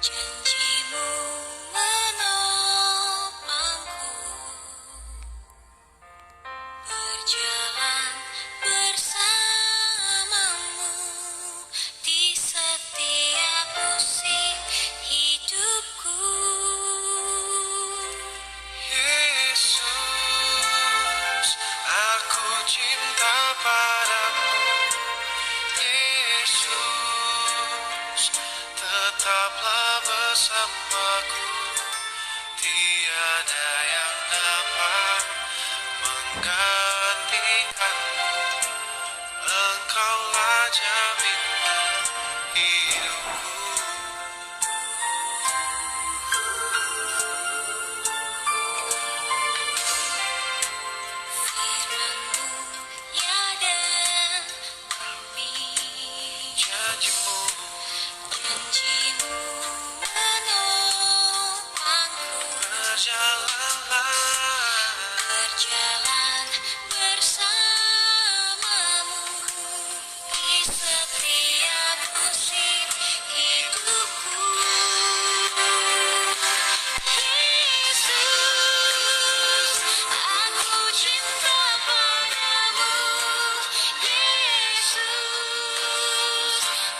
Janjimu menopangku, berjalan bersamamu di setiap musim hidupku. Yesus, aku cinta padamu. Yesus, tetaplah bersamaku. Tiada yang dapat menggantikanmu. Engkaulah jaminan hidupku. Firman-Mu ya dan murni. Janjimu menopangku. Berjalan bersamamu di setiap musim hidupku. Yesus, aku cinta padamu. Yesus,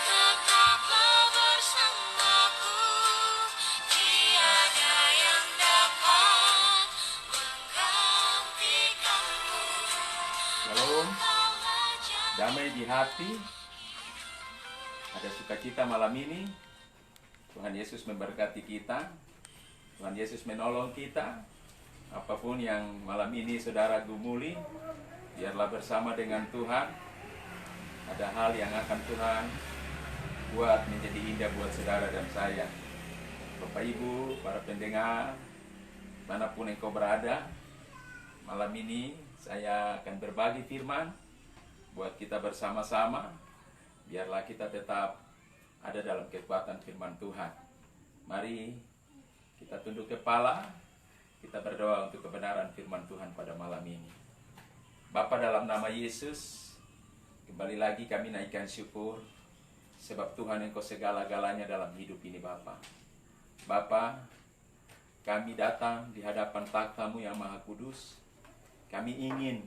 tetaplah bersamaku. Tiada yang dapat menggantikanmu. Shalom, damai di hati, ada sukacita malam ini. Tuhan Yesus memberkati kita, Tuhan Yesus menolong kita. Apapun yang malam ini saudara gumuli, biarlah bersama dengan Tuhan. Ada hal yang akan Tuhan buat menjadi indah buat saudara dan saya. Bapak Ibu, para pendengar, manapun engkau berada, malam ini saya akan berbagi firman buat kita bersama-sama. Biarlah kita tetap ada dalam kekuatan firman Tuhan. Mari kita tunduk kepala, kita berdoa untuk kebenaran firman Tuhan pada malam ini. Bapa, dalam nama Yesus, kembali lagi kami naikkan syukur, sebab Tuhan Engkau segala-galanya dalam hidup ini Bapa. Bapa, kami datang di hadapan takhta-Mu yang Maha Kudus. Kami ingin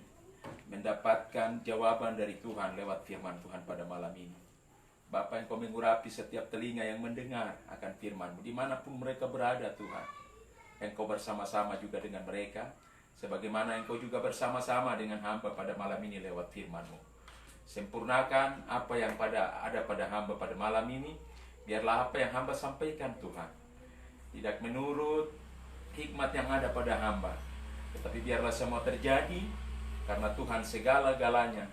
mendapatkan jawaban dari Tuhan lewat firman Tuhan pada malam ini. Bapa, Engkau mengurapi setiap telinga yang mendengar akan firman-Mu. Dimanapun mereka berada Tuhan, Engkau bersama-sama juga dengan mereka. Sebagaimana Engkau juga bersama-sama dengan hamba pada malam ini lewat firman-Mu. Sempurnakan apa yang ada pada hamba pada malam ini. Biarlah apa yang hamba sampaikan Tuhan tidak menurut hikmat yang ada pada hamba, tetapi biarlah semua terjadi karena Tuhan segala-galanya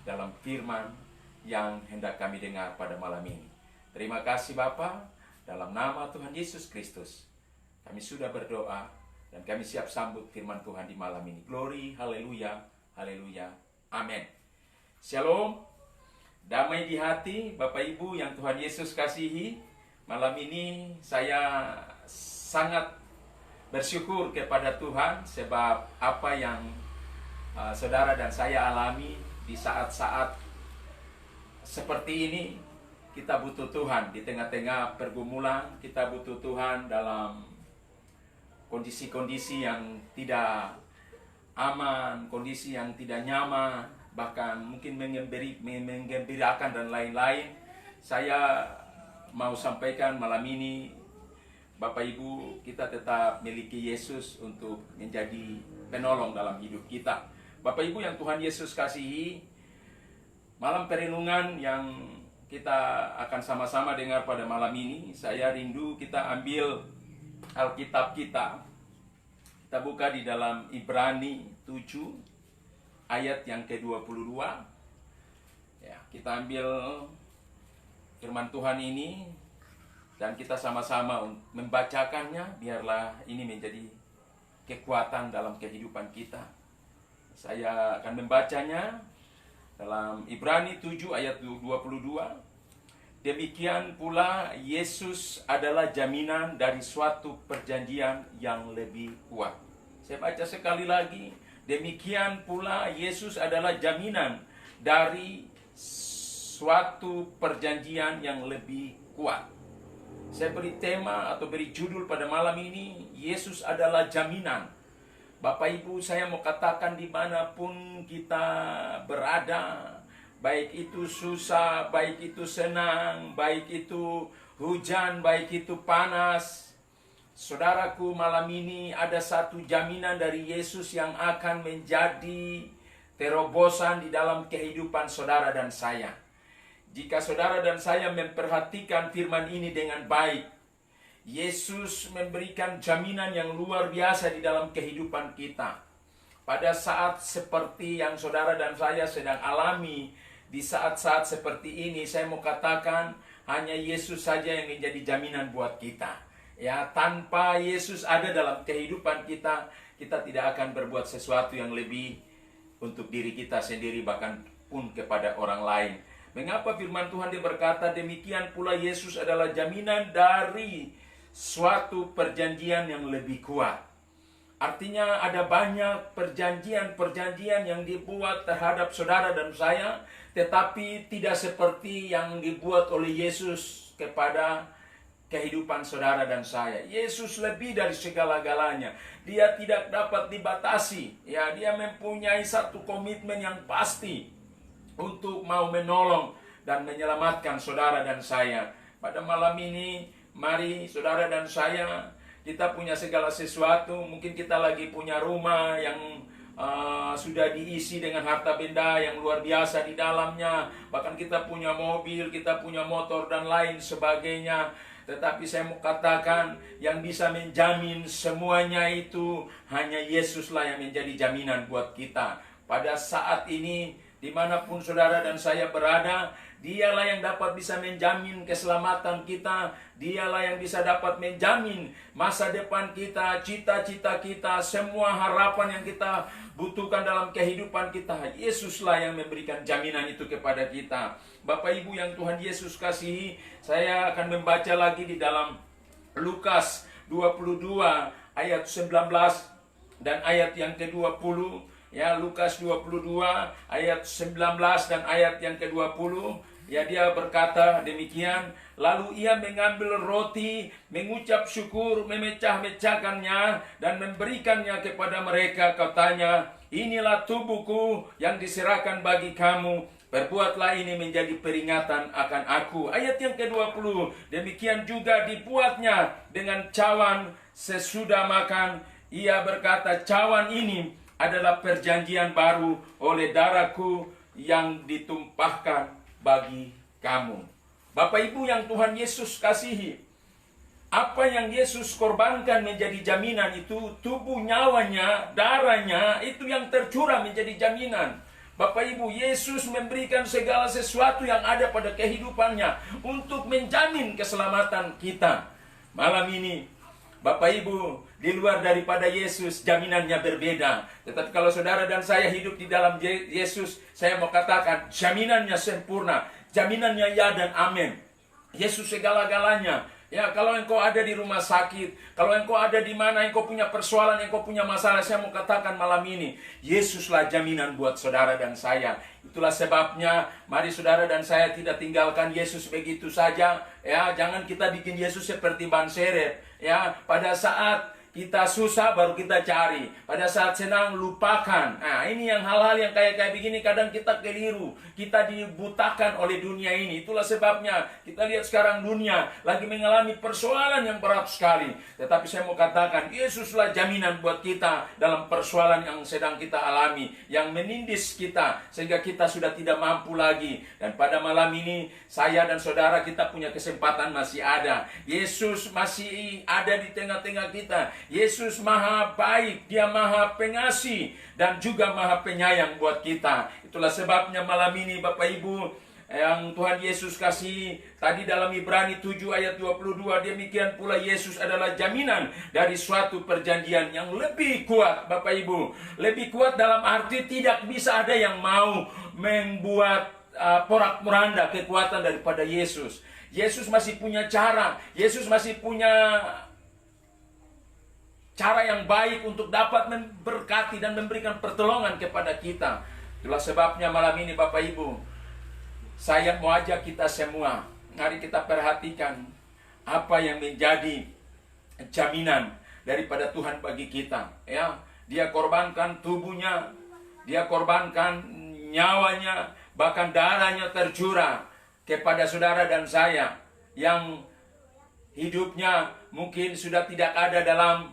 dalam firman yang hendak kami dengar pada malam ini. Terima kasih Bapa, dalam nama Tuhan Yesus Kristus kami sudah berdoa dan kami siap sambut firman Tuhan di malam ini. Glory, haleluya, haleluya, amin. Shalom, damai di hati Bapak Ibu yang Tuhan Yesus kasihi. Malam ini saya sangat bersyukur kepada Tuhan sebab apa yang saudara dan saya alami di saat-saat seperti ini. Kita butuh Tuhan di tengah-tengah pergumulan, kita butuh Tuhan dalam kondisi-kondisi yang tidak aman, kondisi yang tidak nyaman, bahkan mungkin menggembirakan dan lain-lain. Saya mau sampaikan malam ini, Bapak Ibu, kita tetap miliki Yesus untuk menjadi penolong dalam hidup kita. Bapak Ibu yang Tuhan Yesus kasihi, malam perenungan yang kita akan sama-sama dengar pada malam ini, saya rindu kita ambil Alkitab kita. Kita buka di dalam Ibrani 7 ayat yang ke-22. Ya, kita ambil firman Tuhan ini dan kita sama-sama membacakannya. Biarlah ini menjadi kekuatan dalam kehidupan kita. Saya akan membacanya dalam Ibrani 7 ayat 22. Demikian pula Yesus adalah jaminan dari suatu perjanjian yang lebih kuat. Saya baca sekali lagi. Demikian pula Yesus adalah jaminan dari suatu perjanjian yang lebih kuat. Saya beri tema atau beri judul pada malam ini, Yesus adalah jaminan. Bapak Ibu, saya mau katakan dimanapun kita berada, baik itu susah, baik itu senang, baik itu hujan, baik itu panas. Saudaraku, malam ini ada satu jaminan dari Yesus yang akan menjadi terobosan di dalam kehidupan saudara dan saya. Jika saudara dan saya memperhatikan firman ini dengan baik, Yesus memberikan jaminan yang luar biasa di dalam kehidupan kita. Pada saat seperti yang saudara dan saya sedang alami, di saat-saat seperti ini, saya mau katakan hanya Yesus saja yang menjadi jaminan buat kita. Ya, tanpa Yesus ada dalam kehidupan kita, kita tidak akan berbuat sesuatu yang lebih untuk diri kita sendiri, bahkan pun kepada orang lain. Mengapa firman Tuhan dia berkata demikian pula Yesus adalah jaminan dari suatu perjanjian yang lebih kuat. Artinya ada banyak perjanjian yang dibuat terhadap saudara dan saya, tetapi tidak seperti yang dibuat oleh Yesus kepada kehidupan saudara dan saya. Yesus lebih dari segala-galanya. Dia tidak dapat dibatasi. Ya, dia mempunyai satu komitmen yang pasti untuk mau menolong dan menyelamatkan saudara dan saya. Pada malam ini, mari saudara dan saya, kita punya segala sesuatu. Mungkin kita lagi punya rumah yang sudah diisi dengan harta benda yang luar biasa di dalamnya. Bahkan kita punya mobil, kita punya motor dan lain sebagainya. Tetapi saya mau katakan, yang bisa menjamin semuanya itu hanya Yesuslah yang menjadi jaminan buat kita. Pada saat ini, dimanapun saudara dan saya berada, Dialah yang dapat bisa menjamin keselamatan kita. Dialah yang bisa dapat menjamin masa depan kita, cita-cita kita, semua harapan yang kita butuhkan dalam kehidupan kita. Yesuslah yang memberikan jaminan itu kepada kita. Bapak Ibu yang Tuhan Yesus kasihi, saya akan membaca lagi di dalam Lukas 22 ayat 19 dan ayat yang ke-20. Ya, Lukas 22 ayat 19 dan ayat yang ke-20. Ya, dia berkata demikian. Lalu ia mengambil roti, mengucap syukur, memecah-mecahkannya dan memberikannya kepada mereka. Katanya, inilah tubuhku yang diserahkan bagi kamu. Perbuatlah ini menjadi peringatan akan aku. Ayat yang ke-20. Demikian juga dibuatnya dengan cawan sesudah makan. Ia berkata, cawan ini adalah perjanjian baru oleh darahku yang ditumpahkan bagi kamu. Bapak Ibu yang Tuhan Yesus kasihi, apa yang Yesus korbankan menjadi jaminan itu, tubuh, nyawanya, darahnya, itu yang tercurah menjadi jaminan. Bapak Ibu, Yesus memberikan segala sesuatu yang ada pada kehidupannya untuk menjamin keselamatan kita. Malam ini, Bapak Ibu, di luar daripada Yesus, jaminannya berbeda. Tetapi kalau saudara dan saya hidup di dalam Yesus, saya mau katakan, jaminannya sempurna. Jaminannya ya dan amin. Yesus segala-galanya. Ya, kalau engkau ada di rumah sakit, kalau engkau ada di mana, engkau punya persoalan, engkau punya masalah, saya mau katakan malam ini, Yesuslah jaminan buat saudara dan saya. Itulah sebabnya, mari saudara dan saya tidak tinggalkan Yesus begitu saja. Ya, jangan kita bikin Yesus seperti ban serep. Ya, pada saat kita susah baru kita cari, pada saat senang lupakan. Nah, ini yang hal-hal yang kayak begini kadang kita keliru. Kita dibutakan oleh dunia ini. Itulah sebabnya kita lihat sekarang dunia lagi mengalami persoalan yang berat sekali. Tetapi saya mau katakan, Yesuslah jaminan buat kita dalam persoalan yang sedang kita alami, yang menindis kita sehingga kita sudah tidak mampu lagi. Dan pada malam ini saya dan saudara kita punya kesempatan masih ada. Yesus masih ada di tengah-tengah kita. Yesus maha baik, dia maha pengasih dan juga maha penyayang buat kita. Itulah sebabnya malam ini Bapak Ibu yang Tuhan Yesus kasih, tadi dalam Ibrani 7 ayat 22, demikian pula Yesus adalah jaminan dari suatu perjanjian yang lebih kuat. Bapak Ibu, lebih kuat dalam arti tidak bisa ada yang mau membuat porak-poranda kekuatan daripada Yesus. Yesus masih punya cara, Yesus masih punya cara yang baik untuk dapat memberkati dan memberikan pertolongan kepada kita. Itulah sebabnya malam ini Bapak Ibu, saya mau ajak kita semua, mari kita perhatikan apa yang menjadi jaminan daripada Tuhan bagi kita, ya. Dia korbankan tubuhnya, dia korbankan nyawanya, bahkan darahnya tercurah kepada saudara dan saya yang hidupnya mungkin sudah tidak ada dalam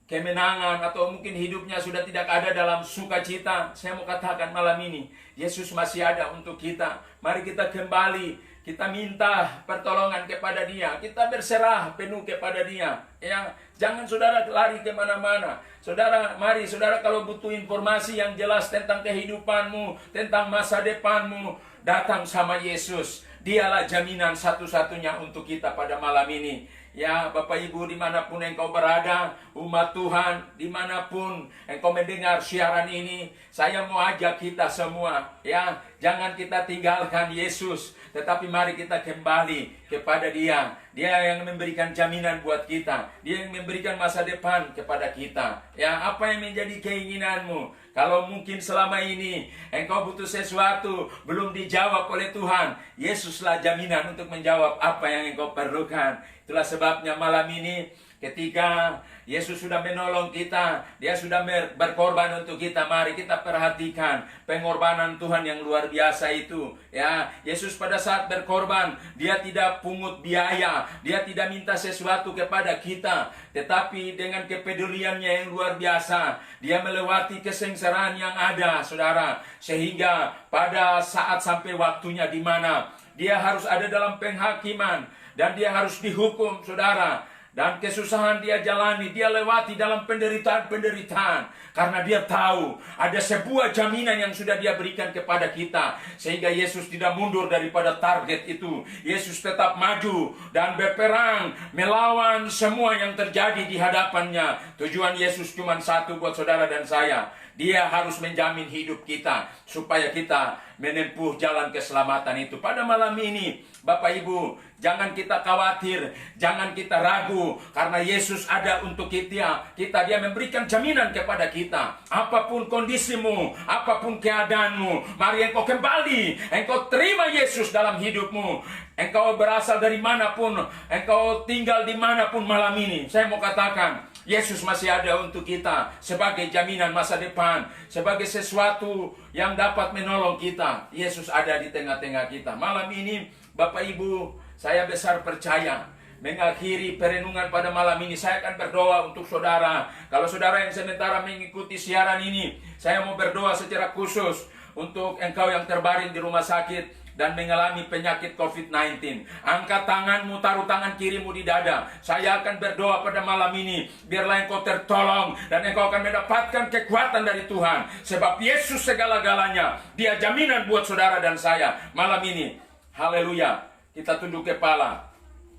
kemenangan, atau mungkin hidupnya sudah tidak ada dalam sukacita. Saya mau katakan malam ini, Yesus masih ada untuk kita. Mari kita kembali, kita minta pertolongan kepada Dia, kita berserah penuh kepada Dia, ya. Jangan saudara lari kemana-mana. Saudara, mari saudara, kalau butuh informasi yang jelas tentang kehidupanmu, tentang masa depanmu, datang sama Yesus. Dialah jaminan satu-satunya untuk kita pada malam ini. Ya, Bapak Ibu, dimanapun engkau berada, umat Tuhan, dimanapun engkau mendengar siaran ini, saya mau ajak kita semua, ya, jangan kita tinggalkan Yesus, tetapi mari kita kembali kepada Dia. Dia yang memberikan jaminan buat kita, Dia yang memberikan masa depan kepada kita. Ya, apa yang menjadi keinginanmu? Kalau mungkin selama ini engkau butuh sesuatu belum dijawab oleh Tuhan, Yesuslah jaminan untuk menjawab apa yang engkau perlukan. Itulah sebabnya malam ini, ketika Yesus sudah menolong kita, Dia sudah berkorban untuk kita, mari kita perhatikan pengorbanan Tuhan yang luar biasa itu. Ya, Yesus pada saat berkorban, Dia tidak pungut biaya, Dia tidak minta sesuatu kepada kita, tetapi dengan kepeduliannya yang luar biasa, Dia melewati kesengsaraan yang ada, saudara, sehingga pada saat sampai waktunya di mana Dia harus ada dalam penghakiman, dan Dia harus dihukum, saudara. Dan kesusahan Dia jalani, Dia lewati dalam penderitaan-penderitaan. Karena Dia tahu ada sebuah jaminan yang sudah Dia berikan kepada kita. Sehingga Yesus tidak mundur daripada target itu. Yesus tetap maju dan berperang melawan semua yang terjadi di hadapannya. Tujuan Yesus cuma satu buat saudara dan saya. Dia harus menjamin hidup kita supaya kita menempuh jalan keselamatan itu. Pada malam ini, Bapak Ibu, jangan kita khawatir, jangan kita ragu, karena Yesus ada untuk kita. Dia memberikan jaminan kepada kita. Apapun kondisimu, apapun keadaanmu, mari engkau kembali, engkau terima Yesus dalam hidupmu. Engkau berasal dari manapun, engkau tinggal di manapun malam ini, saya mau katakan, Yesus masih ada untuk kita sebagai jaminan masa depan, sebagai sesuatu yang dapat menolong kita. Yesus ada di tengah-tengah kita. Malam ini, Bapak Ibu, saya besar percaya, mengakhiri perenungan pada malam ini, saya akan berdoa untuk saudara. Kalau saudara yang sementara mengikuti siaran ini, saya mau berdoa secara khusus untuk engkau yang terbaring di rumah sakit dan mengalami penyakit COVID-19. Angkat tanganmu, taruh tangan kirimu di dada. Saya akan berdoa pada malam ini, biarlah engkau tertolong dan engkau akan mendapatkan kekuatan dari Tuhan. Sebab Yesus segala-galanya, Dia jaminan buat saudara dan saya. Malam ini, haleluya, kita tunduk kepala,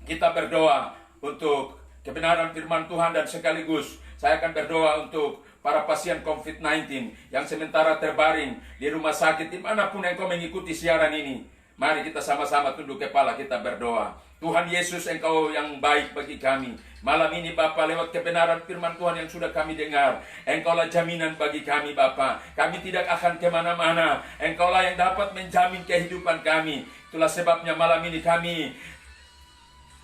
kita berdoa untuk kebenaran firman Tuhan, dan sekaligus saya akan berdoa untuk para pasien COVID-19 yang sementara terbaring di rumah sakit, dimanapun engkau mengikuti siaran ini. Mari kita sama-sama tunduk kepala, kita berdoa. Tuhan Yesus, Engkau yang baik bagi kami. Malam ini Bapa, lewat kebenaran firman Tuhan yang sudah kami dengar, Engkaulah jaminan bagi kami Bapa. Kami tidak akan kemana-mana, Engkaulah yang dapat menjamin kehidupan kami. Itulah sebabnya malam ini kami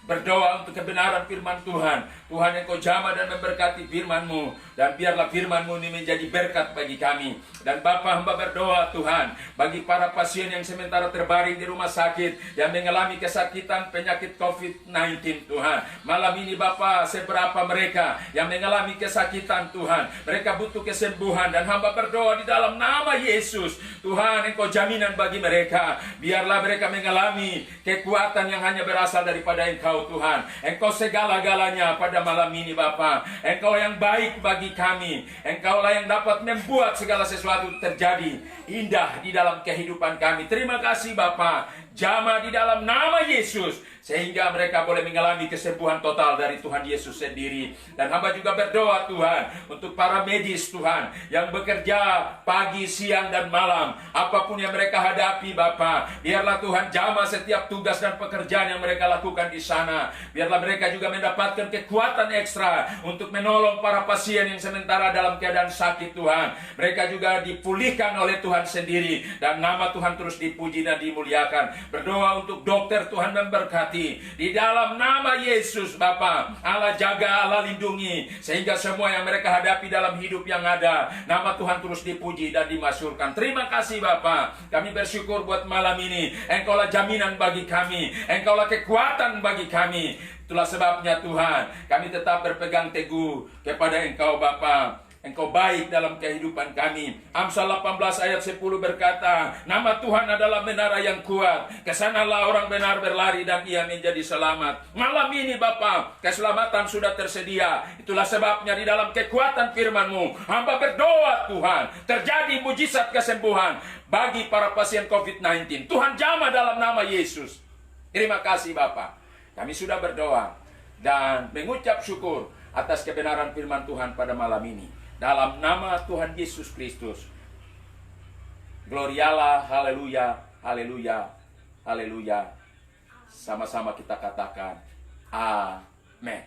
berdoa untuk kebenaran firman Tuhan. Tuhan, Engkau jamah dan memberkati firman-Mu, dan biarlah firman-Mu ini menjadi berkat bagi kami. Dan Bapa, hamba berdoa Tuhan, bagi para pasien yang sementara terbaring di rumah sakit, yang mengalami kesakitan penyakit COVID-19 Tuhan. Malam ini Bapa, seberapa mereka yang mengalami kesakitan Tuhan, mereka butuh kesembuhan, dan hamba berdoa di dalam nama Yesus, Tuhan, Engkau jaminan bagi mereka. Biarlah mereka mengalami kekuatan yang hanya berasal daripada Engkau Tuhan. Engkau segala-galanya pada malam ini Bapa. Engkau yang baik bagi kami. Engkaulah yang dapat membuat segala sesuatu terjadi indah di dalam kehidupan kami. Terima kasih Bapa. Jamah di dalam nama Yesus, sehingga mereka boleh mengalami kesembuhan total dari Tuhan Yesus sendiri. Dan hamba juga berdoa Tuhan untuk para medis Tuhan, yang bekerja pagi, siang, dan malam. Apapun yang mereka hadapi Bapa, biarlah Tuhan jamah setiap tugas dan pekerjaan yang mereka lakukan di sana. Biarlah mereka juga mendapatkan kekuatan ekstra untuk menolong para pasien yang sementara dalam keadaan sakit Tuhan. Mereka juga dipulihkan oleh Tuhan sendiri, dan nama Tuhan terus dipuji dan dimuliakan. Berdoa untuk dokter, Tuhan memberkati. berkati. Di dalam nama Yesus Bapa, Allah jaga, Allah lindungi, sehingga semua yang mereka hadapi dalam hidup yang ada, nama Tuhan terus dipuji dan dimasyhurkan. Terima kasih Bapa. Kami bersyukur buat malam ini. Engkaulah jaminan bagi kami, Engkaulah kekuatan bagi kami. Itulah sebabnya Tuhan, kami tetap berpegang teguh kepada Engkau Bapa. Engkau baik dalam kehidupan kami. Amsal 18 ayat 10 berkata, nama Tuhan adalah menara yang kuat. Kesanalah orang benar berlari dan ia menjadi selamat. Malam ini Bapa, keselamatan sudah tersedia. Itulah sebabnya di dalam kekuatan firman-Mu, hamba berdoa Tuhan, terjadi mujizat kesembuhan bagi para pasien COVID-19. Tuhan jamah dalam nama Yesus. Terima kasih Bapa. Kami sudah berdoa dan mengucap syukur atas kebenaran firman Tuhan pada malam ini. Dalam nama Tuhan Yesus Kristus. Glorialah, haleluya, haleluya, haleluya. Sama-sama kita katakan, amin.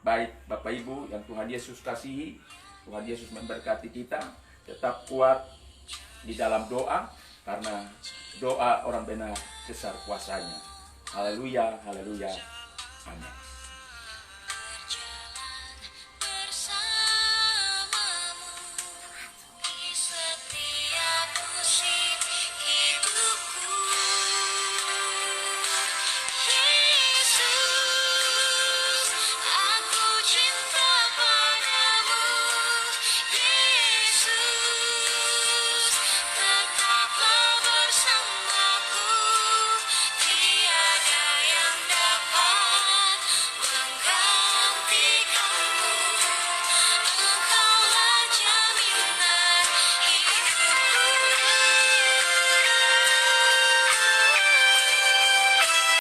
Baik Bapak Ibu yang Tuhan Yesus kasihi, Tuhan Yesus memberkati kita. Tetap kuat di dalam doa, karena doa orang benar besar kuasanya. Haleluya, haleluya, amin.